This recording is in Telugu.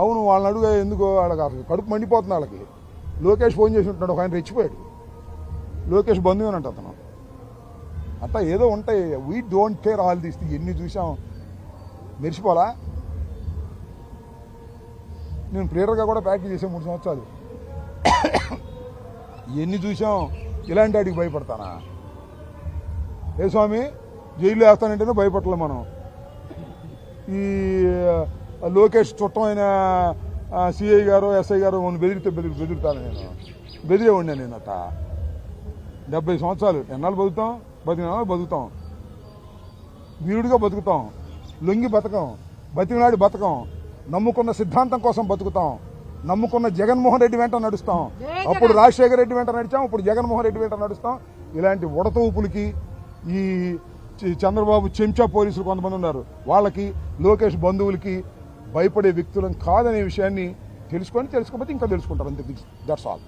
అవును, వాళ్ళని అడుగు ఎందుకో వాళ్ళకి అసలు కడుపు మండిపోతుంది వాళ్ళకి. లోకేష్ ఫోన్ చేసి ఉంటున్నాడు, ఒక ఆయన రెచ్చిపోయాడు. లోకేష్ బంధువునంట అతను. అట్లా ఏదో ఉంటాయి. We don't care all these. ఎన్ని చూసాం, మెరిసిపోలా. నేను ప్లేయర్గా కూడా ప్రాక్టీస్ చేసాను 3 సంవత్సరాలు. ఎన్ని చూసాం, ఇలాంటి వాటికి భయపడతానా? ఏ స్వామి, జైల్లో వేస్తానంటేనే భయపడలే మనం. ఈ లోకేష్ చుట్టమైన సిఐ గారు ఎస్ఐ గారు బెదిరితాను. నేను బెదిరేవాడినా. నేను అట్ట 70 సంవత్సరాలు ఎన్నాళ్ళు బతుకుతాం? 10 నెలలు బతుకుతాం. వీరుడిగా బతుకుతాం, లొంగి బతకం, బతికినాడు బతకం, నమ్ముకున్న సిద్ధాంతం కోసం బతుకుతాం, నమ్ముకున్న జగన్మోహన్ రెడ్డి వెంట నడుస్తాం. అప్పుడు రాజశేఖర రెడ్డి వెంట నడిచాం, ఇప్పుడు జగన్మోహన్ రెడ్డి వెంట నడుస్తాం. ఇలాంటి ఉడతూపులకి, ఈ చంద్రబాబు చెంచా పోలీసులు కొంతమంది ఉన్నారు, వాళ్ళకి, లోకేష్ బంధువులకి భయపడే వ్యక్తులం కాదనే విషయాన్ని తెలుసుకోకపోతే ఇంకా తెలుసుకుంటారు. అంతే. That's all.